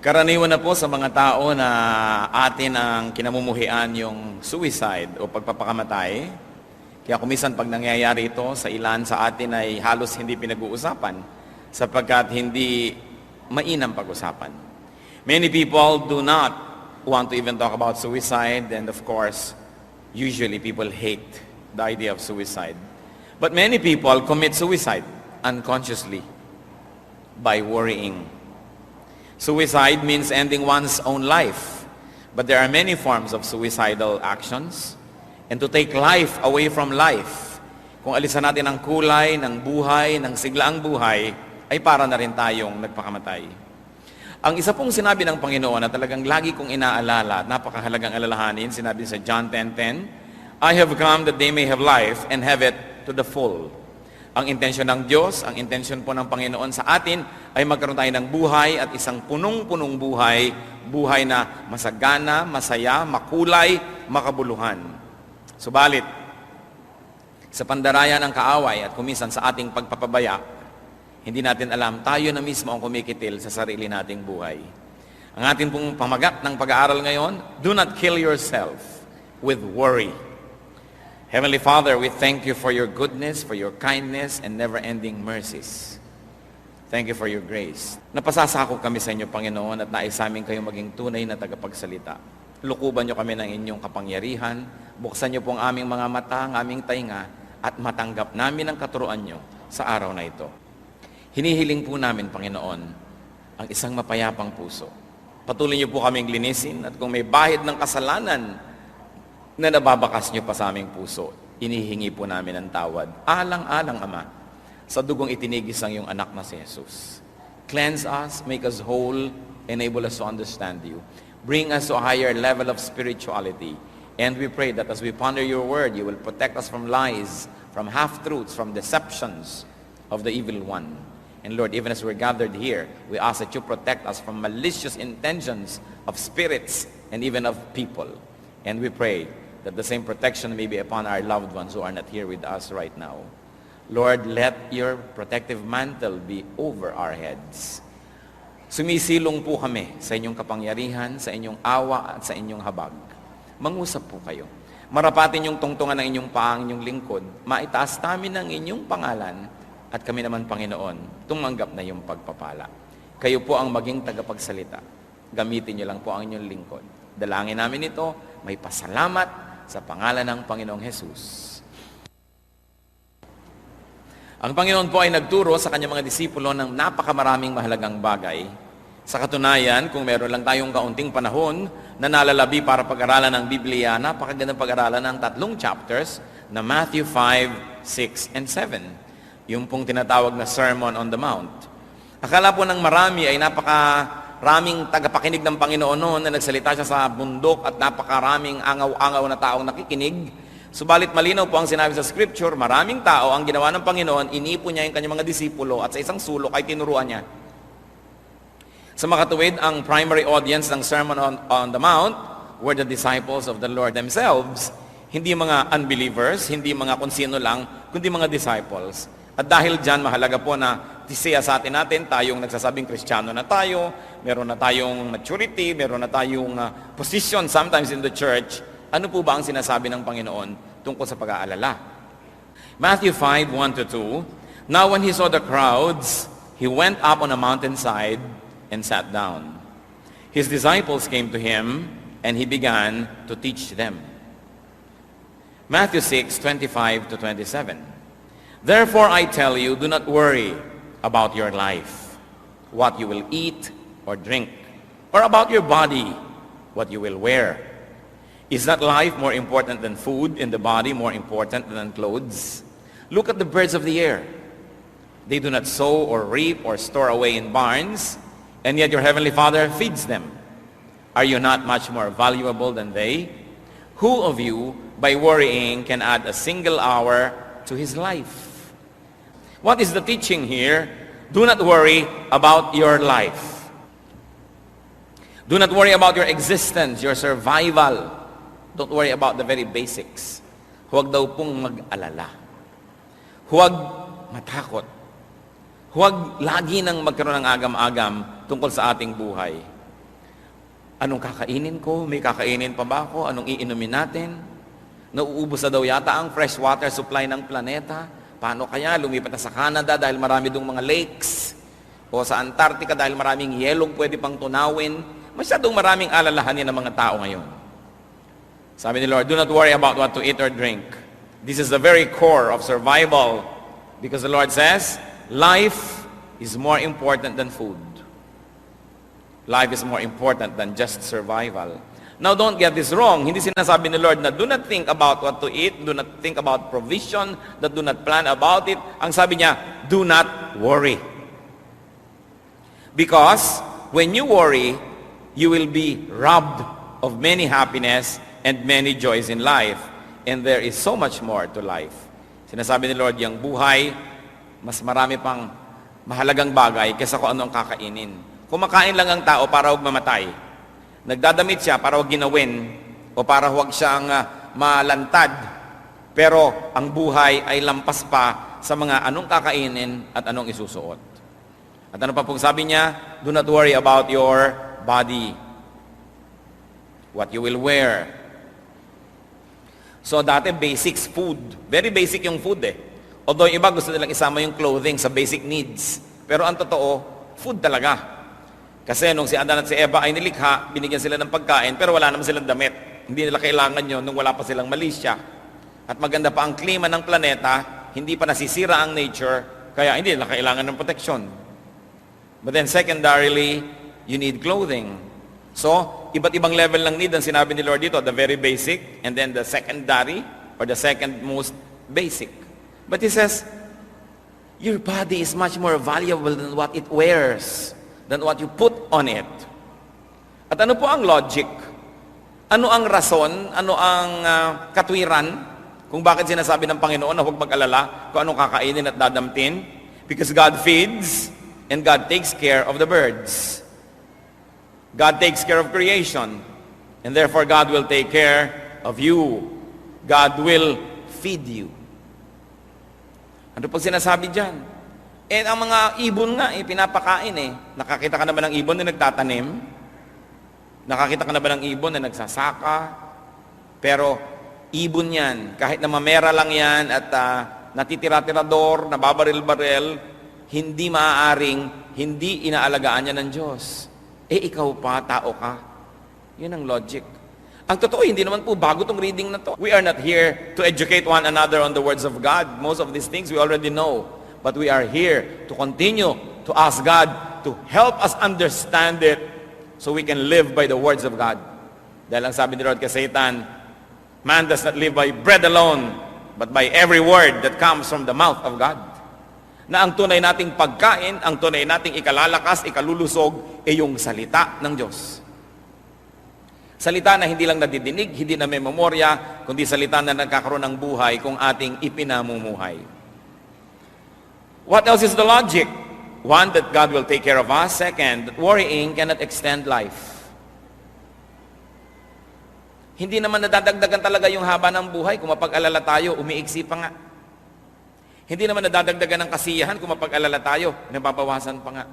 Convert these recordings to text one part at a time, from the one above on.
Karaniwan na po sa mga tao na atin ang kinamumuhian yung suicide o pagpapakamatay. Kaya kumisan pag nangyayari ito sa ilan sa atin ay halos hindi pinag-uusapan sapagkat hindi mainam pag-usapan. Many people do not want to even talk about suicide, and of course, usually people hate the idea of suicide. But many people commit suicide unconsciously by worrying. Suicide means ending one's own life. But there are many forms of suicidal actions. And to take life away from life, kung alisan natin ang kulay ng buhay, ng siglaang buhay, ay para na rin tayong nagpakamatay. Ang isa pong sinabi ng Panginoon na talagang lagi kong inaalala at napakahalagang alalahanin, sinabi sa John 10:10, I have come that they may have life and have it to the full. Ang intensyon ng Diyos, ang intensyon po ng Panginoon sa atin ay magkaroon tayo ng buhay at isang punong-punong buhay, buhay na masagana, masaya, makulay, makabuluhan. Subalit, sa pandarayan ng kaaway at kumisan sa ating pagpapabaya, hindi natin alam, tayo na mismo ang kumikitil sa sarili nating buhay. Ang ating pong pamagat ng pag-aaral ngayon, do not kill yourself with worry. Heavenly Father, we thank you for your goodness, for your kindness, and never-ending mercies. Thank you for your grace. Napasasakop kami sa inyo, Panginoon, at nais amin kayo maging tunay na tagapagsalita. Lukuban niyo kami ng inyong kapangyarihan, buksan niyo po ang aming mga mata, ang aming tainga, at matanggap namin ang katuruan niyo sa araw na ito. Hinihiling po namin, Panginoon, ang isang mapayapang puso. Patuloy niyo po kaming linisin, at kung may bahid ng kasalanan na nababakas niyo pa sa aming puso, inihingi po namin ang tawad. Alang-alang, Ama, sa dugong itinigis ng iyong anak na si Jesus. Cleanse us, make us whole, enable us to understand you. Bring us to a higher level of spirituality. And we pray that as we ponder your word, you will protect us from lies, from half-truths, from deceptions of the evil one. And Lord, even as we're gathered here, we ask that you protect us from malicious intentions of spirits and even of people. And we pray that the same protection may be upon our loved ones who are not here with us right now. Lord, let your protective mantle be over our heads. Sumisilong po kami sa inyong kapangyarihan, sa inyong awa at sa inyong habag. Mangusap po kayo. Marapatin yung tungtungan ng inyong paang, inyong lingkod. Maitaas namin ang inyong pangalan at kami naman, Panginoon, tumanggap na yung pagpapala. Kayo po ang maging tagapagsalita. Gamitin niyo lang po ang inyong lingkod. Dalangin namin ito, may pasalamat sa pangalan ng Panginoong Jesus. Ang Panginoon po ay nagturo sa kanyang mga disipulo ng napakamaraming mahalagang bagay. Sa katunayan, kung meron lang tayong kaunting panahon na nalalabi para pag-aralan ng Biblia, napakagandang pag-aralan ng 3 chapters na Matthew 5, 6, and 7. Yung pong tinatawag na Sermon on the Mount. Akala po ng marami ay napakaraming tagapakinig ng Panginoon noon na nagsalita siya sa bundok at napakaraming angaw-angaw na taong nakikinig. Subalit malinaw po ang sinabi sa Scripture, maraming tao ang ginawa ng Panginoon, iniipon niya yung kanyang mga disipulo at sa isang sulok ay tinuruan niya. Sa makatuwid, ang primary audience ng Sermon on the Mount were the disciples of the Lord themselves. Hindi mga unbelievers, hindi mga kung sino lang, kundi mga disciples. At dahil dyan, mahalaga po na siya sa atin natin, tayong nagsasabing Kristiyano na tayo, meron na tayong maturity, meron na tayong position sometimes in the church. Ano po ba ang sinasabi ng Panginoon tungkol sa pag-aalala? Matthew 5, 1-2, Now when he saw the crowds, he went up on a mountainside and sat down. His disciples came to him, and he began to teach them. Matthew 6, 25-27, Therefore I tell you, do not worry about your life, what you will eat or drink, or about your body, what you will wear. Is not life more important than food, and the body more important than clothes? Look at the birds of the air. They do not sow or reap or store away in barns, and yet your heavenly Father feeds them. Are you not much more valuable than they? Who of you, by worrying, can add a single hour to his life? What is the teaching here? Do not worry about your life. Do not worry about your existence, your survival. Don't worry about the very basics. Huwag daw pong mag-alala. Huwag matakot. Huwag lagi nang magkaroon ng agam-agam tungkol sa ating buhay. Anong kakainin ko? May kakainin pa ba ako? Anong iinumin natin? Nauubos na daw yata ang fresh water supply ng planeta. Paano kaya? Lumipat na sa Canada dahil marami dong mga lakes. O sa Antarctica dahil maraming yelong pwede pang tunawin. Masyadong maraming alalahanin ng mga tao ngayon. Sabi ni Lord, do not worry about what to eat or drink. This is the very core of survival. Because the Lord says, life is more important than food. Life is more important than just survival. Now, don't get this wrong. Hindi sinasabi ni Lord na do not think about what to eat, do not think about provision, that do not plan about it. Ang sabi niya, do not worry. Because when you worry, you will be robbed of many happiness and many joys in life. And there is so much more to life. Sinasabi ni Lord, yung buhay, mas marami pang mahalagang bagay kaysa kung ano ang kakainin. Kumakain lang ang tao para huwag mamatay. Nagdadamit siya para huwag ginawin o para huwag siyang malantad. Pero ang buhay ay lampas pa sa mga anong kakainin at anong isusuot. At ano pa pong sabi niya? Do not worry about your body. What you will wear. So dati basics, food. Very basic yung food eh. Although iba gusto nilang isama yung clothing sa basic needs. Pero ang totoo, food talaga. Kasi nung si Adan at si Eva ay nilikha, binigyan sila ng pagkain, pero wala naman silang damit. Hindi nila kailangan yun nung wala pa silang malisya. At maganda pa ang klima ng planeta, hindi pa nasisira ang nature, kaya hindi nila kailangan ng protection. But then secondarily, you need clothing. So, iba't ibang level ng need ang sinabi ni Lord dito, the very basic, and then the secondary, or the second most basic. But He says, your body is much more valuable than what it wears, than what you put on it. At ano po ang logic? Ano ang rason? Ano ang katwiran? Kung bakit sinasabi ng Panginoon na huwag mag-alala kung anong kakainin at dadamtin? Because God feeds and God takes care of the birds. God takes care of creation. And therefore God will take care of you. God will feed you. Ano po sinasabi dyan? Eh, ang mga ibon nga, pinapakain eh. Nakakita ka na ba ng ibon na nagtatanim? Nakakita ka na ba ng ibon na nagsasaka? Pero, ibon yan. Kahit na mamera lang yan at natitira-tirador, nababaril-baril, hindi maaaring, hindi inaalagaan niya ng Diyos. Eh, ikaw pa, tao ka. Yun ang logic. Ang totoo, hindi naman po bago tong reading na to. We are not here to educate one another on the words of God. Most of these things we already know. But we are here to continue to ask God to help us understand it so we can live by the words of God. Dahil ang sabi ni Lord kay Satan, man does not live by bread alone, but by every word that comes from the mouth of God. Na ang tunay nating pagkain, ang tunay nating ikalalakas, ikalulusog, ay yung salita ng Diyos. Salita na hindi lang nadidinig, hindi na may memorya, kundi salita na nagkakaroon ng buhay kung ating ipinamumuhay. What else is the logic? One, that God will take care of us. Second, that worrying cannot extend life. Hindi naman nadadagdagan talaga yung haba ng buhay kung mapag-alala tayo, umiiksi pa nga. Hindi naman nadadagdagan ng kasiyahan kung mapag-alala tayo, nababawasan pa nga.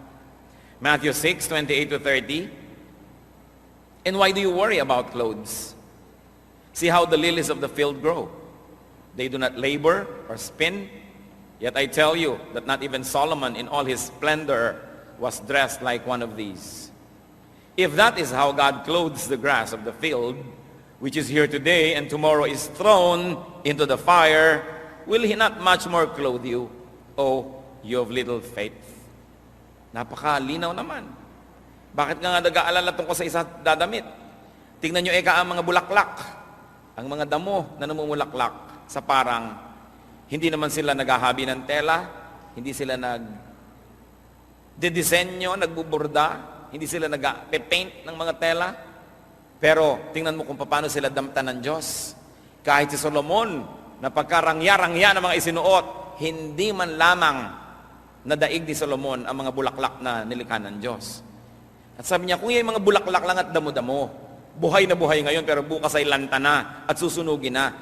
Matthew 6:28-30. And why do you worry about clothes? See how the lilies of the field grow. They do not labor or spin. Yet I tell you that not even Solomon in all his splendor was dressed like one of these. If that is how God clothes the grass of the field, which is here today and tomorrow is thrown into the fire, will He not much more clothe you, O you of little faith? Napakalinaw naman. Bakit nga nag-aalala tungkol sa isa dadamit? Tingnan nyo ang mga bulaklak, ang mga damo na namumulaklak sa parang hindi naman sila naghahabi ng tela, hindi sila nagdidisenyo, nagbuburda, hindi sila nag-paint ng mga tela. Pero tingnan mo kung paano sila damtan ng Diyos. Kahit si Solomon, na pagkarangya-rangya ng mga isinuot, hindi man lamang nadaig ni Solomon ang mga bulaklak na nilikha ng Diyos. At sabi niya, kung yung mga bulaklak lang at damo-damo, buhay na buhay ngayon pero bukas ay lanta na at susunugin na,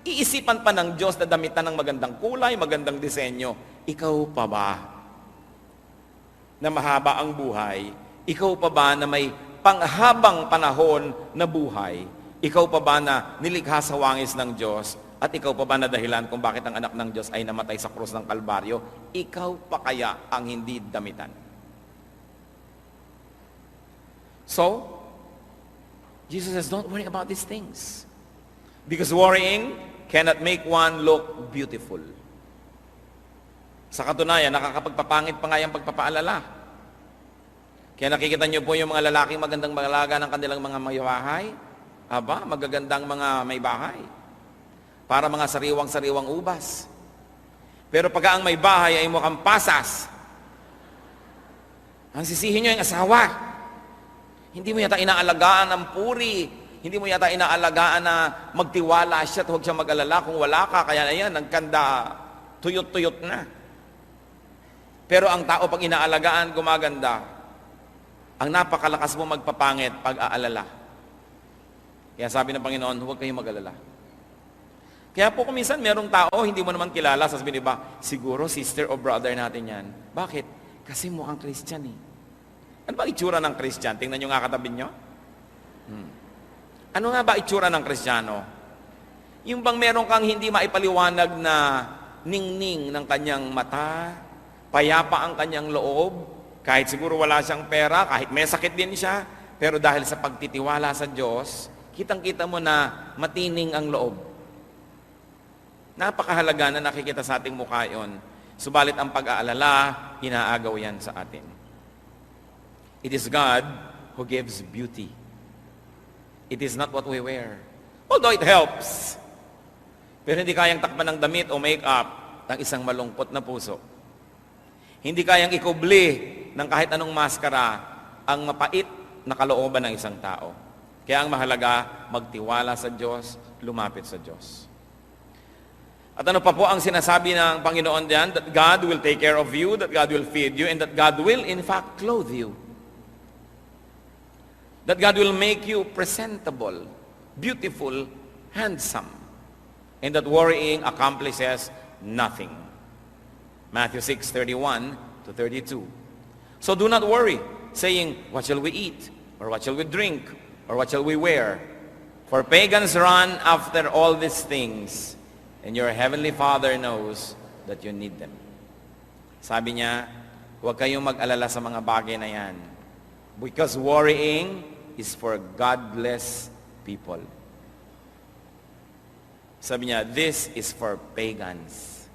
iisipan pa ng Diyos na damitan ng magandang kulay, magandang disenyo. Ikaw pa ba na mahaba ang buhay? Ikaw pa ba na may panghabang panahon na buhay, ikaw pa ba na nilikha sa wangis ng Diyos at ikaw pa ba na dahilan kung bakit ang anak ng Diyos ay namatay sa krus ng Kalbaryo? Ikaw pa kaya ang hindi damitan? So, Jesus says, don't worry about these things. Because worrying cannot make one look beautiful. Sa katunayan, nakakapagpapangit pa nga yung pagpapaalala. Kaya nakikita niyo po yung mga lalaking magandang malaga ng kanilang mga may bahay. Aba, magagandang mga may bahay. Para mga sariwang-sariwang ubas. Pero pag ang may bahay ay mukhang pasas, ang sisihin niyo yung asawa. Hindi mo yata inaalagaan ng puri. Hindi mo yata inaalagaan na magtiwala siya at huwag siya mag-alala kung wala ka. Kaya ayan, nagkanda, tuyot-tuyot na. Pero ang tao pag inaalagaan, gumaganda. Ang napakalakas mo magpapangit pag-aalala. Kaya sabi ng Panginoon, huwag kayong mag-alala. Kaya po kung minsan merong tao, hindi mo naman kilala, sasabihin ba, siguro sister o brother natin yan. Bakit? Kasi mukhang Christian eh. Ano ba itsura ng Christian? Tingnan nyo nga katabi nyo. Ano nga ba itsura ng Kristiyano? Yung bang meron kang hindi maipaliwanag na ningning ng kanyang mata, payapa ang kanyang loob, kahit siguro wala siyang pera, kahit may sakit din siya, pero dahil sa pagtitiwala sa Diyos, kitang-kita mo na matining ang loob. Napakahalaga na nakikita sa ating mukha yun. Subalit ang pag-aalala, inaagaw yan sa atin. It is God who gives beauty. It is not what we wear. Although it helps. Pero hindi kayang takpan ng damit o make-up ng isang malungkot na puso. Hindi kayang ikubli ng kahit anong maskara ang mapait na kalooban ng isang tao. Kaya ang mahalaga, magtiwala sa Diyos, lumapit sa Diyos. At ano pa po ang sinasabi ng Panginoon diyan? That God will take care of you, that God will feed you, and that God will in fact clothe you. That God will make you presentable, beautiful, handsome, and that worrying accomplishes nothing. Matthew 6:31 to 32. So do not worry, saying, what shall we eat? Or what shall we drink? Or what shall we wear? For pagans run after all these things, and your heavenly Father knows that you need them. Sabi niya, huwag kayong mag-alala sa mga bagay na yan. Because worrying is for godless people. Sabi niya, this is for pagans.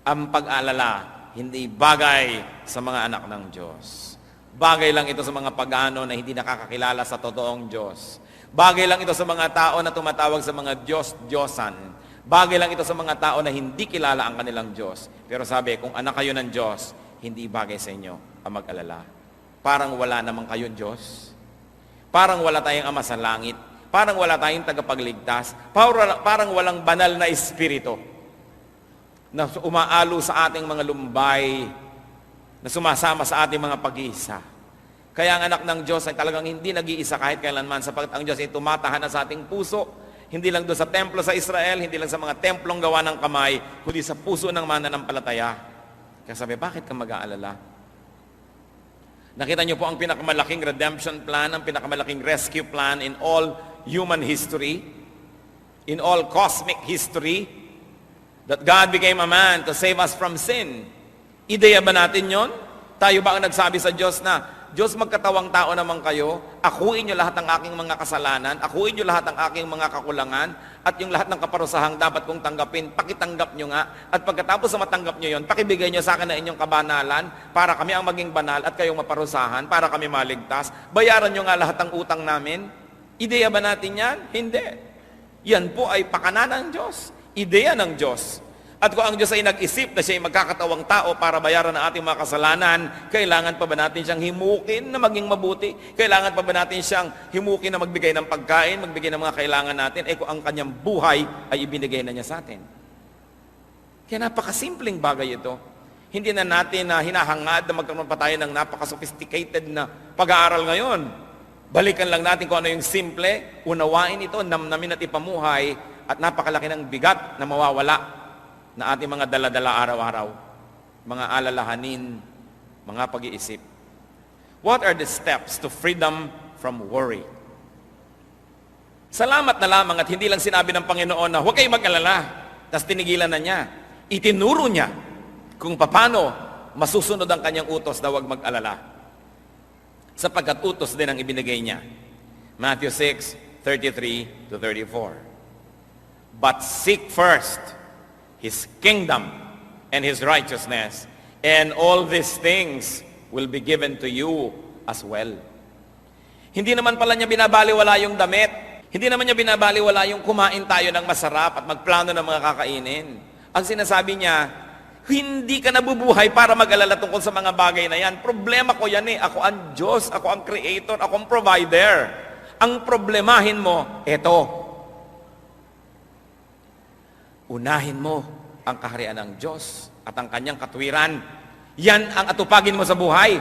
Ang pag-alala, hindi bagay sa mga anak ng Diyos. Bagay lang ito sa mga pagano na hindi nakakakilala sa totoong Diyos. Bagay lang ito sa mga tao na tumatawag sa mga Diyos-Diyosan. Bagay lang ito sa mga tao na hindi kilala ang kanilang Diyos. Pero sabi, kung anak kayo ng Diyos, hindi bagay sa inyo ang mag-alala. Parang wala namang kayong Diyos. Parang wala tayong Ama sa langit. Parang wala tayong tagapagligtas. Parang walang banal na espiritu na umaalo sa ating mga lumbay, na sumasama sa ating mga pag-iisa. Kaya ang anak ng Diyos ay talagang hindi nag-iisa kahit kailanman, sapagkat ang Diyos ay tumatahan sa ating puso, hindi lang doon sa templo sa Israel, hindi lang sa mga templong gawa ng kamay, kundi sa puso ng mananampalataya. Kaya sabi, bakit ka mag-aalala? Nakita niyo po ang pinakamalaking redemption plan, ang pinakamalaking rescue plan in all human history, in all cosmic history, that God became a man to save us from sin. Ideya ba natin yon? Tayo ba ang nagsabi sa Diyos na, Diyos, magkatawang tao naman kayo, akuin niyo lahat ng aking mga kasalanan, akuin niyo lahat ng aking mga kakulangan, at yung lahat ng kaparusahang dapat kong tanggapin, pakitanggap niyo nga, at pagkatapos na matanggap niyo yon, pakibigay niyo sa akin na inyong kabanalan, para kami ang maging banal at kayong maparusahan, para kami maligtas. Bayaran niyo nga lahat ng utang namin. Ideya ba natin yan? Hindi. Yan po ay pakana ng Diyos. Ideya ng Diyos. At kung ang Diyos ay nag-isip na siya ay magkakatawang tao para bayaran ang ating mga kasalanan, kailangan pa ba natin siyang himukin na maging mabuti? Kailangan pa ba natin siyang himukin na magbigay ng pagkain, magbigay ng mga kailangan natin? Kung ang kanyang buhay ay ibinigay na niya sa atin. Kaya napakasimpleng bagay ito. Hindi na natin hinahangad na magkaroon pa tayo ng napaka-sophisticated na pag-aaral ngayon. Balikan lang natin kung ano yung simple, unawain ito, namnamin at ipamuhay, at napakalaki ng bigat na mawawala na ating mga dala-dala araw-araw, mga alalahanin, mga pag-iisip. What are the steps to freedom from worry. Salamat na lamang at hindi lang sinabi ng Panginoon na huwag kayong mag-alala, tapos tinigilan na niya. Itinuro niya kung paano masusunod ang kanyang utos na huwag mag-alala. Sapagkat utos din ang ibinigay niya. Matthew 6:33 to 34. But seek first His kingdom and His righteousness, and all these things will be given to you as well. Hindi naman pala niya binabaliwala yung damit. Hindi naman niya binabaliwala yung kumain tayo ng masarap at magplano ng mga kakainin. Ang sinasabi niya, hindi ka nabubuhay para mag-alala tungkol sa mga bagay na yan. Problema ko yan eh. Ako ang Diyos, ako ang Creator, ako ang Provider. Ang problemahin mo, eto. Unahin mo ang kaharian ng Diyos at ang kanyang katwiran. Yan ang atupagin mo sa buhay.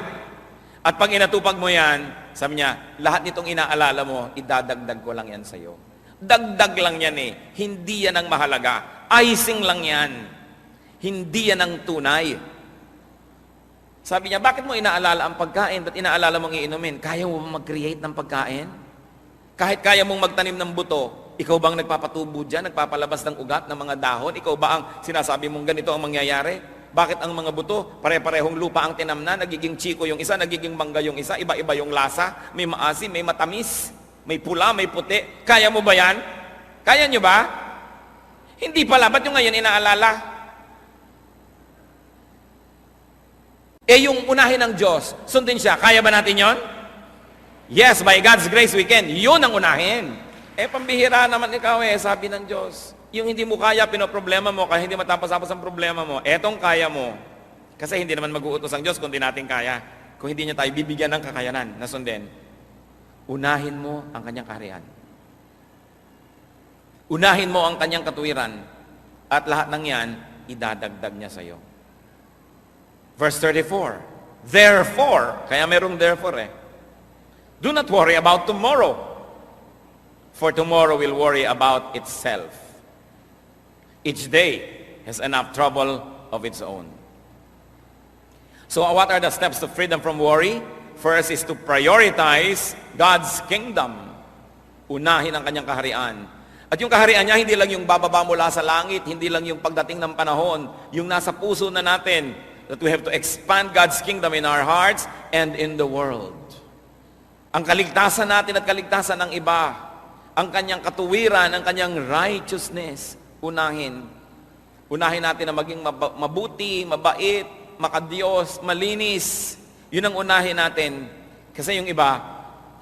At pag inatupag mo yan, sabi niya, lahat nitong inaalala mo, idadagdag ko lang yan sa'yo. Dagdag lang yan eh. Hindi yan ang mahalaga. Icing lang yan. Hindi yan ang tunay. Sabi niya, bakit mo inaalala ang pagkain? Ba't inaalala mong iinumin? Kaya mo mag-create ng pagkain? Kahit kaya mong magtanim ng buto, ikaw bang nagpapatubo dyan, nagpapalabas ng ugat ng mga dahon? Ikaw ba ang sinasabi mong ganito ang mangyayari? Bakit ang mga buto, pare-parehong lupa ang tinamna, nagiging chiko yung isa, nagiging mangga yung isa, iba-iba yung lasa, may maasim, may matamis, may pula, may puti. Kaya mo ba yan? Kaya nyo ba? Hindi pala, ba't yung ngayon inaalala? Yung unahin ng Diyos, sundin siya, kaya ba natin yon? Yes, by God's grace we can. Yun ang unahin. Pambihira naman ikaw sabi ng Diyos. Yung hindi mo kaya, pinoproblema mo, kaya hindi matapos-tapos ang problema mo, etong kaya mo. Kasi hindi naman mag-uutos ang Diyos kung di natin kaya. Kung hindi niya tayo bibigyan ng kakayanan na sundin. Unahin mo ang kanyang kaharian. Unahin mo ang kanyang katuwiran. At lahat ng yan, idadagdag niya sa iyo. Verse 34. Therefore, kaya merong therefore do not worry about tomorrow. For tomorrow will worry about itself. Each day has enough trouble of its own. So what are the steps to freedom from worry? First is to prioritize God's kingdom. Unahin ang kanyang kaharian. At yung kaharian niya, hindi lang yung bababa mula sa langit, hindi lang yung pagdating ng panahon, yung nasa puso na natin, that we have to expand God's kingdom in our hearts and in the world. Ang kaligtasan natin at kaligtasan ng iba, ang kanyang katuwiran, ang kanyang righteousness, unahin. Unahin natin na maging mabuti, mabait, makadiyos, malinis. Yun ang unahin natin. Kasi yung iba,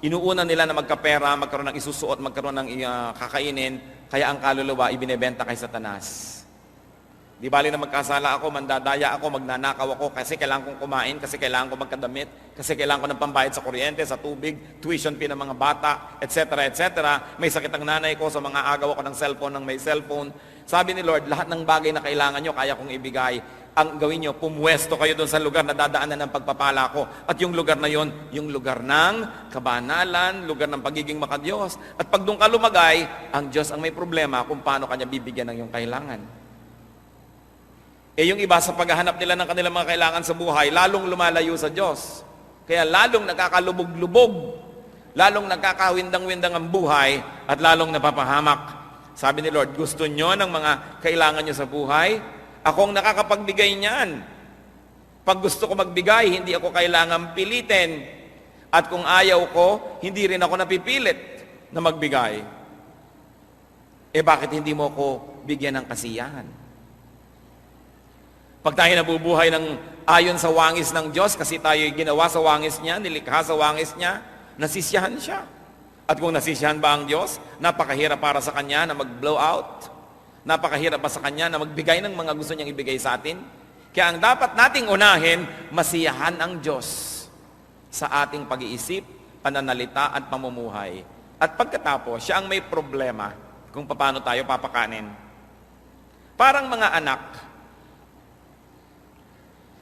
inuuna nila na magkapera, magkaroon ng isusuot, magkaroon ng kakainin, kaya ang kaluluwa ibinebenta kay Satanas. Di bali na magkasala ako, mandadaya ako, magnanakaw ako, kasi kailangan kong kumain, kasi kailangan ko magkadamit, kasi kailangan ko ng pambayad sa kuryente, sa tubig, tuition fee ng mga bata, etc., etc. May sakit ang nanay ko, sa mga agaw ako ng cellphone, ng may cellphone. Sabi ni Lord, lahat ng bagay na kailangan nyo, kaya kong ibigay. Ang gawin nyo, pumwesto kayo doon sa lugar na dadaanan ng pagpapala ko. At yung lugar na yon, yung lugar ng kabanalan, lugar ng pagiging makadiyos. At pag doon ka lumagay, ang Diyos ang may problema kung paano kanya bibigyan ng iyong kailangan. Yung iba sa paghahanap nila ng kanilang mga kailangan sa buhay, lalong lumalayo sa Diyos. Kaya lalong nakakalubog-lubog, lalong nakakawindang-windang ang buhay, at lalong napapahamak. Sabi ni Lord, gusto nyo ng mga kailangan nyo sa buhay? Akong nakakapagbigay niyan. Pag gusto ko magbigay, hindi ako kailangan pilitin. At kung ayaw ko, hindi rin ako napipilit na magbigay. Bakit hindi mo ko bigyan ng kasiyahan? Pag tayo nabubuhay ng ayon sa wangis ng Diyos, kasi tayo ginawa sa wangis niya, nilikha sa wangis niya, nasisiyahan siya. At kung nasisiyahan ba ang Diyos, napakahirap para sa Kanya na mag-blow out. Napakahirap pa sa Kanya na magbigay ng mga gusto niyang ibigay sa atin. Kaya ang dapat nating unahin, masiyahan ang Diyos sa ating pag-iisip, pananalita at pamumuhay. At pagkatapos, siya ang may problema kung paano tayo papakanin. Parang mga anak,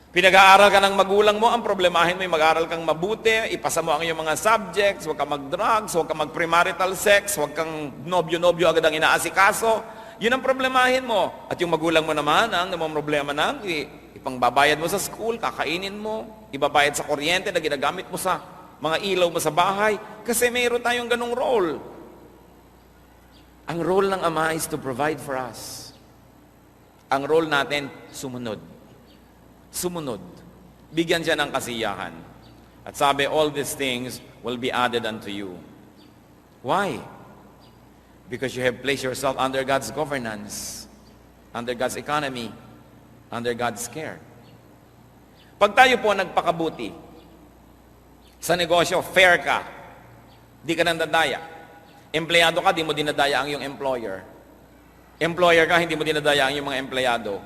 pinag-aaral ka ng magulang mo, ang problemahin mo yung mag-aaral kang mabuti, ipasa mo ang iyong mga subjects, huwag kang mag-drugs, huwag kang mag-premarital sex, huwag kang nobyo-nobyo agad ang inaasikaso. Yun ang problemahin mo. At yung magulang mo naman, ang problema ng ipangbabayad mo sa school, kakainin mo, ibabayad sa kuryente na ginagamit mo sa mga ilaw mo sa bahay, kasi mayroon tayong ganong role. Ang role ng Ama is to provide for us. Ang role natin, sumunod. Sumunod. Bigyan siya ng kasiyahan. At sabi, all these things will be added unto you. Why? Because you have placed yourself under God's governance, under God's economy, under God's care. Pag tayo po nagpakabuti, sa negosyo, fair ka, di ka nandadaya. Empleyado ka, di mo dinadaya ang iyong employer. Employer ka, hindi mo dinadaya ang iyong mga empleyado.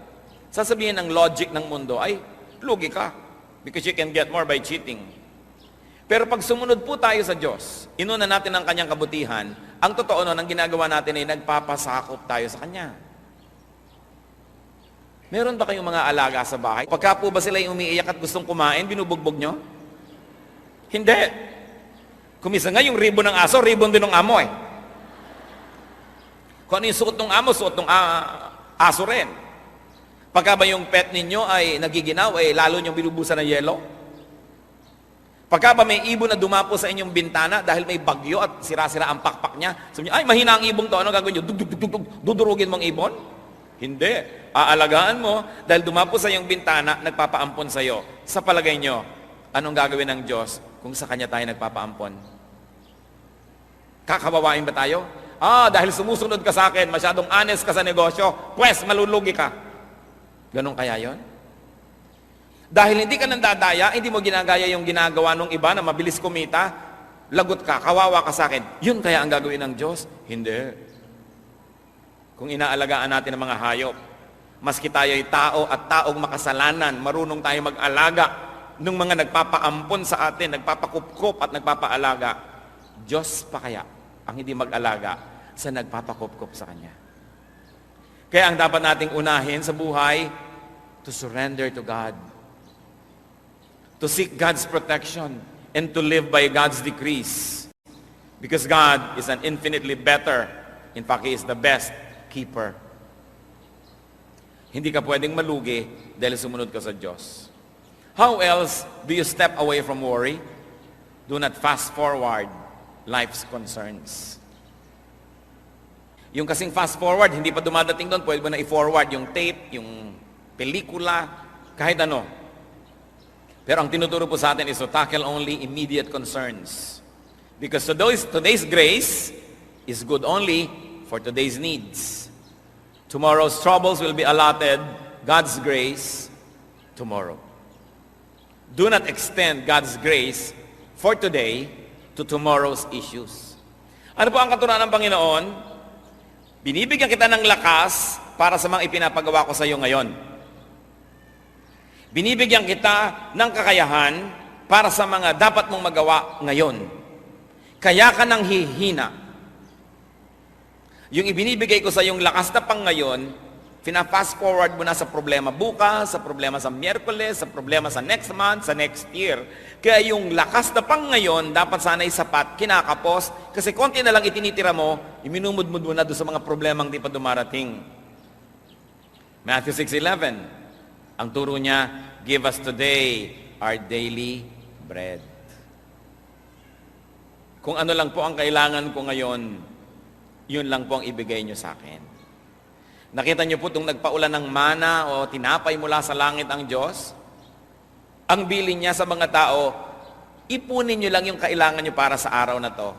Sasabihin ng logic ng mundo, ay, lugi ka. Because you can get more by cheating. Pero pag sumunod po tayo sa Diyos, inuna natin ang kanyang kabutihan, ang totoo nun, ang ginagawa natin ay nagpapasakop tayo sa kanya. Meron ba kayong mga alaga sa bahay? Pagka po ba sila yung umiiyak at gustong kumain, binubugbog nyo? Hindi. Kumisa nga yung ribbon ng aso, ribbon din ng amo eh. Kung ano yung suot ng amo, suot ng aso rin. Pagka ba yung pet ninyo ay nagiginaw, lalo nyo binubusan ng yelo? Pagka ba may ibon na dumapo sa inyong bintana dahil may bagyo at sira-sira ang pakpak niya, sabi niyo, ay mahina ang ibong to, ano gagawin nyo? Dudurugin mong ibon? Hindi. Aalagaan mo dahil dumapo sa iyong bintana, nagpapaampon sa iyo. Sa palagay nyo, anong gagawin ng Diyos kung sa Kanya tayo nagpapaampon? Kakawawain ba tayo? Dahil sumusunod ka sa akin, masyadong honest ka sa negosyo, pues malulugi ka. Ganon kaya yon? Dahil hindi ka nandadaya, hindi mo ginagaya yung ginagawa ng iba na mabilis kumita, lagot ka, kawawa ka sa akin. Yun kaya ang gagawin ng Diyos? Hindi. Kung inaalagaan natin ang mga hayop, maski tayo ay tao at taong makasalanan, marunong tayo mag-alaga ng mga nagpapaampon sa atin, nagpapakupkup at nagpapaalaga, Diyos pa kaya ang hindi mag-alaga sa nagpapakupkup sa Kanya. Kaya ang dapat nating unahin sa buhay, to surrender to God, to seek God's protection, and to live by God's decrees. Because God is an infinitely better, in fact, He is the best keeper. Hindi ka pwedeng malugi dahil sumunod ka sa Diyos. How else do you step away from worry? Do not fast forward life's concerns. Yung kasing fast forward, hindi pa dumadating doon, pwede mo na i-forward yung tape, yung pelikula, kahit ano. Pero ang tinuturo po sa atin is to tackle only immediate concerns. Because today's grace is good only for today's needs. Tomorrow's troubles will be allotted God's grace tomorrow. Do not extend God's grace for today to tomorrow's issues. Ano po ang katuruan ng Panginoon? Binibigyan kita ng lakas para sa mga ipinapagawa ko sa iyo ngayon. Binibigyan kita ng kakayahan para sa mga dapat mong magawa ngayon. Kaya ka nang hihina. Yung ibinibigay ko sa yung lakas na pang ngayon, fina-fast forward mo na sa problema bukas, sa problema sa Miyerkules, sa problema sa next month, sa next year. Kaya yung lakas na pang ngayon, dapat sana'y sapat, kinakapos, kasi konti na lang itinitira mo, iminumudmud mo na doon sa mga problemang di pa dumarating. Matthew 6:11, ang turo niya, give us today our daily bread. Kung ano lang po ang kailangan ko ngayon, yun lang po ang ibigay nyo sa akin. Nakita nyo po itong nagpaulan ng mana o tinapay mula sa langit ang Diyos? Ang bilin niya sa mga tao, ipunin nyo lang yung kailangan nyo para sa araw na to.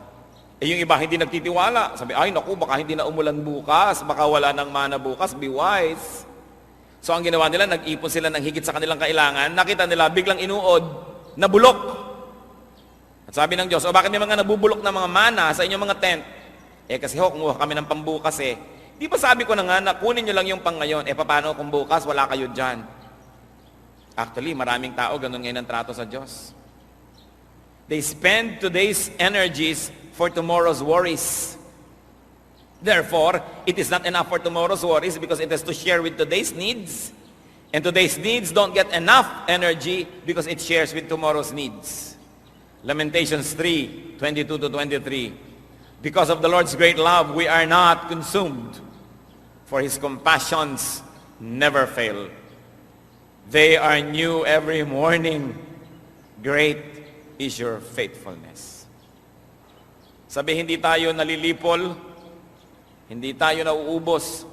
Yung iba hindi nagtitiwala. Sabi, ay naku, baka hindi na umulan bukas, baka wala ng mana bukas, be wise. So ang ginawa nila, nag-ipon sila ng higit sa kanilang kailangan, nakita nila, biglang inuod, nabulok. At sabi ng Diyos, bakit may mga nabubulok na mga mana sa inyong mga tent? Kasi kumuha kami ng pambukas Di ba sabi ko na nga, kunin nyo lang yung pang ngayon, paano kung bukas, wala kayo dyan? Actually, maraming tao, ganun ngayon ang trato sa Diyos. They spend today's energies for tomorrow's worries. Therefore, it is not enough for tomorrow's worries because it has to share with today's needs. And today's needs don't get enough energy because it shares with tomorrow's needs. Lamentations 3:22-23. Because of the Lord's great love, we are not consumed, for His compassions never fail. They are new every morning. Great is your faithfulness. Sabi, hindi tayo nalilipol, hindi tayo nauubos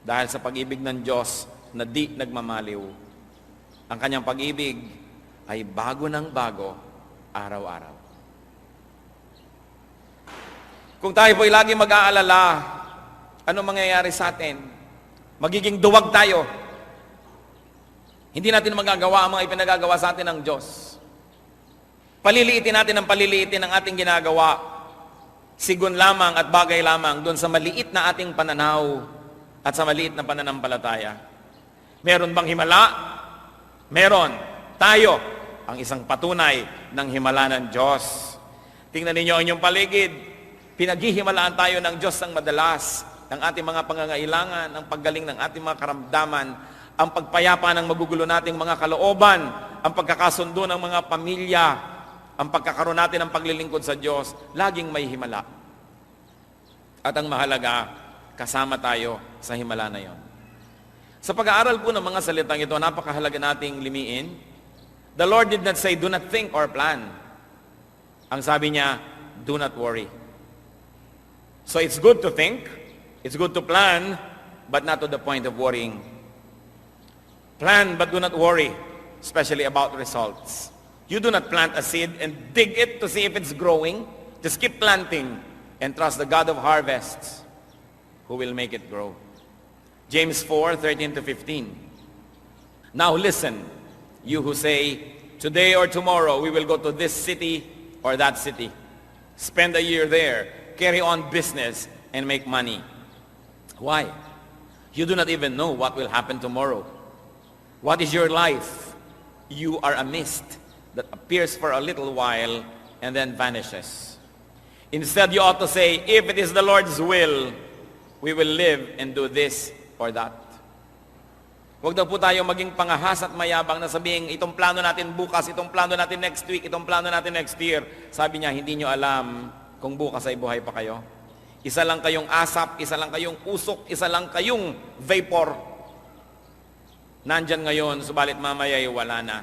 dahil sa pag-ibig ng Diyos na di nagmamaliw. Ang kanyang pag-ibig ay bago ng bago, araw-araw. Kung tayo po'y lagi mag-aalala, ano mangyayari sa atin? Magiging duwag tayo. Hindi natin magagawa ang mga ipinagagawa sa atin ng Diyos. Paliliitin natin ang paliliitin ng ating ginagawa. Sigon lamang at bagay lamang doon sa maliit na ating pananaw at sa maliit na pananampalataya. Meron bang himala? Meron. Tayo ang isang patunay ng himala ng Diyos. Tingnan ninyo ang inyong paligid. Pinaghihimalaan tayo ng Diyos ng madalas, ng ating mga pangangailangan, ang paggaling ng ating mga karamdaman, ang pagpayapa ng magugulo nating mga kalooban, ang pagkakasundo ng mga pamilya, ang pagkakaroon natin ng paglilingkod sa Diyos, laging may himala. At ang mahalaga, kasama tayo sa himala na yon. Sa pag-aaral po ng mga salitang ito, napakahalaga nating limiin. The Lord did not say, do not think or plan. Ang sabi niya, do not worry. So it's good to think, it's good to plan, but not to the point of worrying. Plan, but do not worry, especially about results. You do not plant a seed and dig it to see if it's growing. Just keep planting and trust the God of harvests who will make it grow. James 4:13-15. Now listen, you who say, today or tomorrow we will go to this city or that city. Spend a year there, carry on business, and make money. Why? You do not even know what will happen tomorrow. What is your life? You are a mist that appears for a little while and then vanishes. Instead, you ought to say, if it is the Lord's will, we will live and do this or that. Huwag daw po tayo maging pangahas at mayabang na sabihin, itong plano natin bukas, itong plano natin next week, itong plano natin next year. Sabi niya, hindi nyo alam kung bukas ay buhay pa kayo. Isa lang kayong asap, isa lang kayong usok, isa lang kayong vapor. Nandyan ngayon, subalit mamaya ay wala na.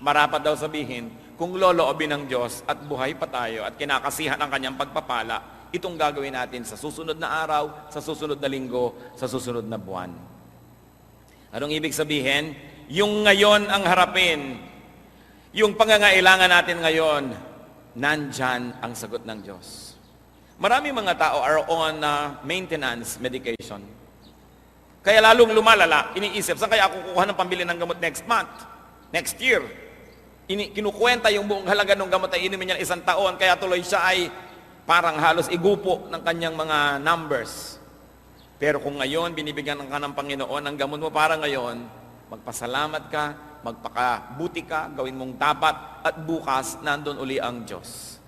Marapat daw sabihin, kung loloobin ng Diyos at buhay pa tayo at kinakasihan ang kanyang pagpapala, itong gagawin natin sa susunod na araw, sa susunod na linggo, sa susunod na buwan. Anong ibig sabihin? Yung ngayon ang harapin. Yung pangangailangan natin ngayon, nandyan ang sagot ng Diyos. Marami mga tao are on maintenance medication. Kaya lalong lumalala, iniisip, saan kaya ako kukuha ng pambili ng gamot next month? Next year? Kinukwenta yung buong halaga ng gamot ay inumin niya isang taon, kaya tuloy siya ay parang halos igupo ng kanyang mga numbers. Pero kung ngayon, binibigyan ka ng Panginoon ang gamot mo para ngayon, magpasalamat ka, magpakabuti ka, gawin mong dapat, at bukas, nandun uli ang Diyos.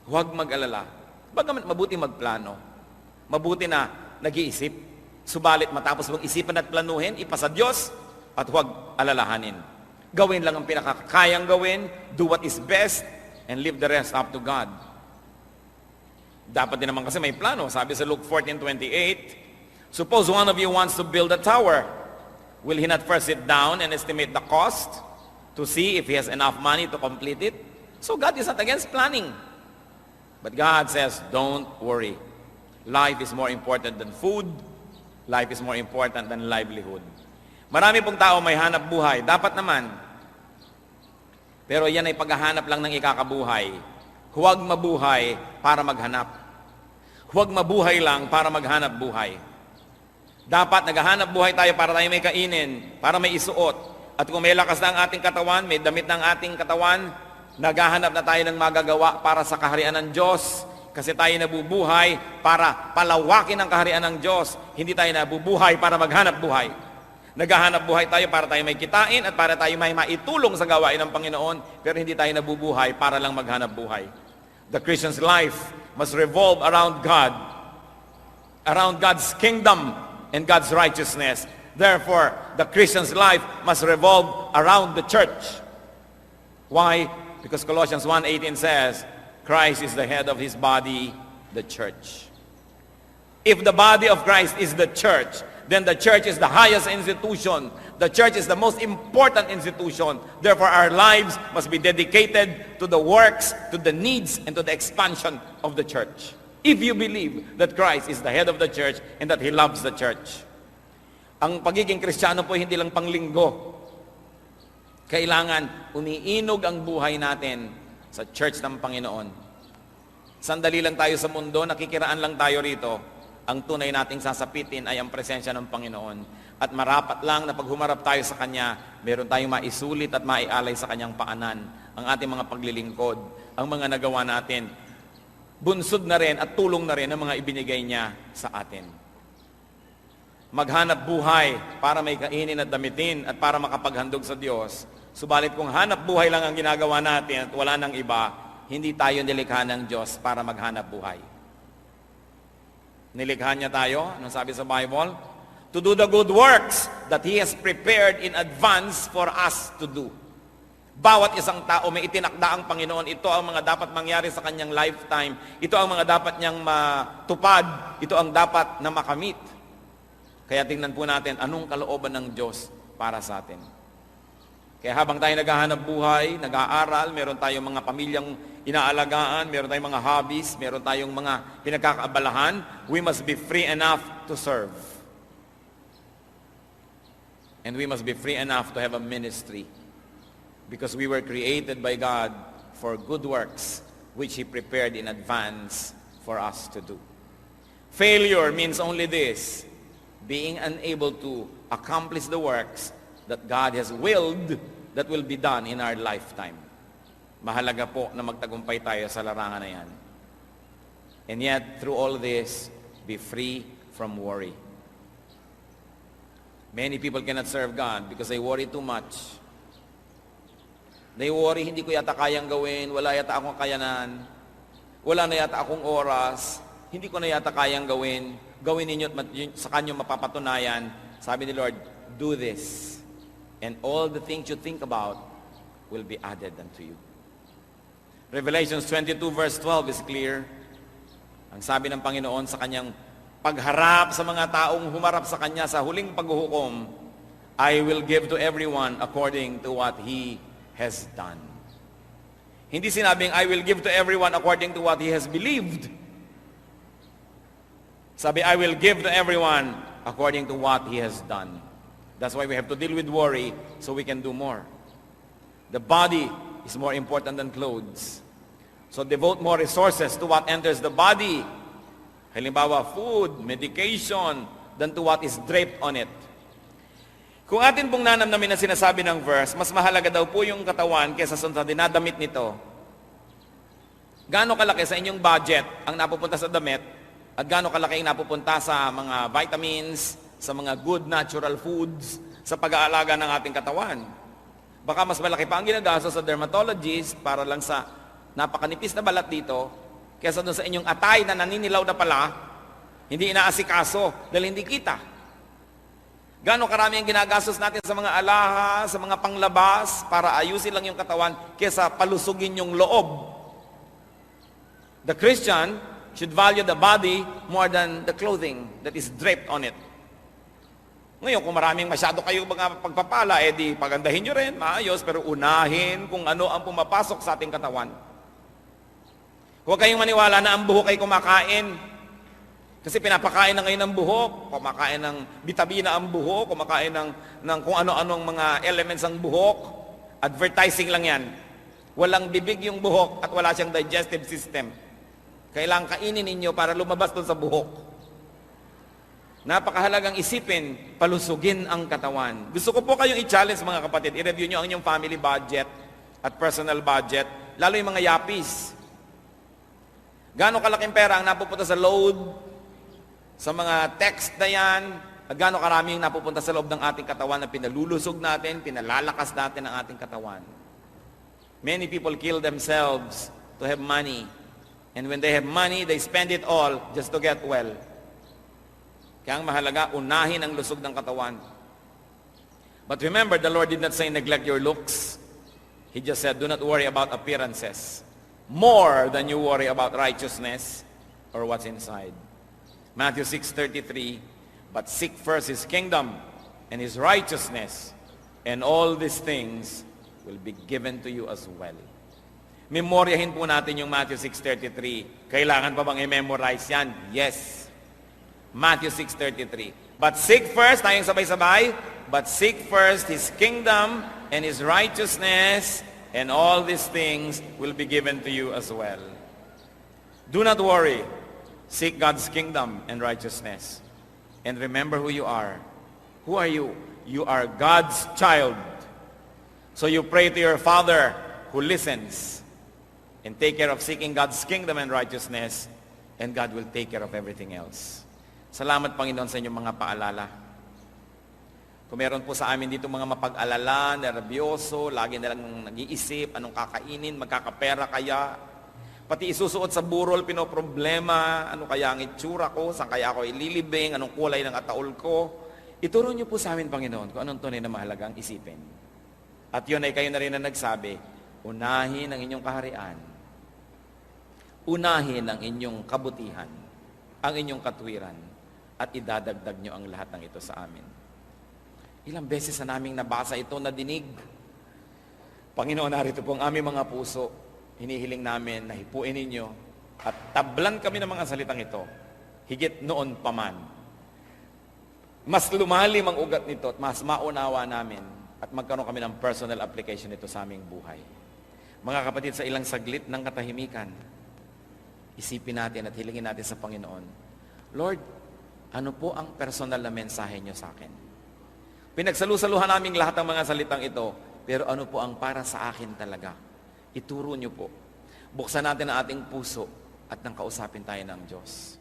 Huwag mag-alala. Bagamat mabuti magplano. Mabuti na nag-iisip. Subalit matapos mong isipan at planuhin, ipasa Diyos, at huwag alalahanin. Gawin lang ang pinakakayang gawin, do what is best, and leave the rest up to God. Dapat din naman kasi may plano. Sabi sa Luke 14:28, suppose one of you wants to build a tower. Will he not first sit down and estimate the cost to see if he has enough money to complete it? So God is not against planning. But God says, don't worry. Life is more important than food. Life is more important than livelihood. Marami pong tao may hanap buhay. Dapat naman. Pero yan ay paghahanap lang ng ikakabuhay. Huwag mabuhay para maghanap. Huwag mabuhay lang para maghanap buhay. Dapat naghahanap buhay tayo para tayo may kainin, para may isuot. At kung may lakas na ang ating katawan, may damit ng ating katawan, naghahanap na tayo ng magagawa para sa kaharian ng Diyos. Kasi tayo nabubuhay para palawakin ang kaharian ng Diyos. Hindi tayo nabubuhay para maghanap buhay. Naghahanap buhay tayo para tayo may kitain at para tayo may maitulong sa gawain ng Panginoon. Pero hindi tayo nabubuhay para lang maghanap buhay. The Christian's life must revolve around God, around God's kingdom and God's righteousness. Therefore, the Christian's life must revolve around the church. Why? Because Colossians 1:18 says, Christ is the head of His body, the church. If the body of Christ is the church, then the church is the highest institution, The church is the most important institution. Therefore, our lives must be dedicated to the works, to the needs, and to the expansion of the church. If you believe that Christ is the head of the church and that He loves the church. Ang pagiging Kristiyano po hindi lang panglinggo. Kailangan umiinog ang buhay natin sa church ng Panginoon. Sandali lang tayo sa mundo, nakikiraan lang tayo rito. Ang tunay nating sasapitin ay ang presensya ng Panginoon. At marapat lang na pag humarap tayo sa Kanya, meron tayong maisulit at maialay sa Kanyang paanan. Ang ating mga paglilingkod, ang mga nagawa natin, bunsod na rin at tulong na rin ang mga ibinigay niya sa atin. Maghanap buhay para may kainin at damitin at para makapaghandog sa Diyos. Subalit kung hanap buhay lang ang ginagawa natin at wala nang iba, hindi tayo nilikha ng Diyos para maghanap buhay. Nilikha niya tayo, anong sabi sa Bible? To do the good works that He has prepared in advance for us to do. Bawat isang tao may itinakda ang Panginoon. Ito ang mga dapat mangyari sa kanyang lifetime. Ito ang mga dapat niyang matupad. Ito ang dapat na makamit. Kaya tingnan po natin anong kalooban ng Diyos para sa atin. Kaya habang tayo naghahanap buhay, nag-aaral, meron tayong mga pamilyang inaalagaan, meron tayong mga hobbies, meron tayong mga pinagkakaabalahan, we must be free enough to serve. And we must be free enough to have a ministry. Because we were created by God for good works, which He prepared in advance for us to do. Failure means only this, being unable to accomplish the works that God has willed that will be done in our lifetime. Mahalaga po na magtagumpay tayo sa larangan na yan. And yet, through all this, be free from worry. Many people cannot serve God because they worry too much. They worry, hindi ko yata kayang gawin, wala yata akong kakayanan, wala na yata akong oras, hindi ko na yata kayang gawin, gawin ninyo at sa kanyo mapapatunayan. Sabi ni Lord, do this, and all the things you think about will be added unto you. Revelation 22 verse 12 is clear. Ang sabi ng Panginoon sa kanyang pagharap sa mga taong humarap sa kanya sa huling paghuhukom, I will give to everyone according to what he has done. Hindi sinabing, I will give to everyone according to what he has believed. Sabi, I will give to everyone according to what he has done. That's why we have to deal with worry so we can do more. The body is more important than clothes. So devote more resources to what enters the body. Halimbawa, food, medication, than to what is draped on it. Kung atin pong nanamnamin na sinasabi ng verse, mas mahalaga daw po yung katawan kaysa sa dinadamit nito. Gaano kalaki sa inyong budget ang napupunta sa damit at gaano kalaki ang napupunta sa mga vitamins, sa mga good natural foods, sa pag-aalaga ng ating katawan. Baka mas malaki pa ang ginagastos sa dermatologist para lang sa napakanipis na balat dito kaysa doon sa inyong atay na naninilaw na pala, hindi inaasikaso dahil hindi kita. Gaano karami ang ginagastos natin sa mga alaha, sa mga panglabas, para ayusin lang yung katawan, kesa palusugin yung loob. The Christian should value the body more than the clothing that is draped on it. Ngayon, kung maraming masyado kayo mga pagpapala, di pagandahin nyo rin, maayos, pero unahin kung ano ang pumapasok sa ating katawan. Huwag kayong maniwala na ang buhok ay kumakain. Kasi pinapakain na ngayon ng buhok, kumakain ng bitamina ang buhok, kumakain ng kung ano-anong mga elements ang buhok. Advertising lang yan. Walang bibig yung buhok at wala siyang digestive system. Kailangan kainin ninyo para lumabas doon sa buhok. Napakahalagang isipin, palusugin ang katawan. Gusto ko po kayong i-challenge mga kapatid, i-review nyo ang inyong family budget at personal budget, lalo yung mga yapis. Gaano kalaking pera ang napupunta sa load, sa mga text na yan, at gaano karaming napupunta sa loob ng ating katawan na pinalulusog natin, pinalalakas natin ang ating katawan. Many people kill themselves to have money. And when they have money, they spend it all just to get well. Kaya ang mahalaga, unahin ang lusog ng katawan. But remember, the Lord did not say neglect your looks. He just said, do not worry about appearances more than you worry about righteousness or what's inside. Matthew 6:33, but seek first His kingdom and His righteousness, and all these things will be given to you as well. Memoryahin po natin yung Matthew 6:33. Kailangan pa bang i-memorize yan? Yes. Matthew 6:33. But seek first, tayong sabay-sabay, but seek first His kingdom and His righteousness, and all these things will be given to you as well. Do not worry. Seek God's kingdom and righteousness. And remember who you are. Who are you? You are God's child. So you pray to your Father who listens and take care of seeking God's kingdom and righteousness, and God will take care of everything else. Salamat, Panginoon, sa inyong mga paalala. Kung meron po sa amin dito mga mapag-alala, nervyoso, lagi na lang nag-iisip, anong kakainin, magkakapera kaya, pati isusuot sa burol, pinoproblema, ano kaya ang itsura ko, saan kaya ako ililibing, anong kulay ng ataol ko, ituro niyo po sa amin, Panginoon, kung anong tunay na mahalagang isipin. At yun ay kayo na rin na nagsabi, unahin ang inyong kaharian, unahin ang inyong kabutihan, ang inyong katwiran, at idadagdag nyo ang lahat ng ito sa amin. Ilang beses na naming nabasa ito, nadinig. Panginoon, narito po ang aming mga puso. Hinihiling namin na hipuin ninyo at tablan kami ng mga salitang ito, higit noon pa man. Mas lumalim ang ugat nito at mas maunawa namin at magkaroon kami ng personal application nito sa aming buhay. Mga kapatid, sa ilang saglit ng katahimikan, isipin natin at hilingin natin sa Panginoon, Lord, ano po ang personal na mensahe niyo sa akin? Pinagsalusaluhan namin lahat ng mga salitang ito, pero ano po ang para sa akin talaga? Ituro niyo po. Buksan natin ang ating puso at nang kausapin tayo ng Diyos.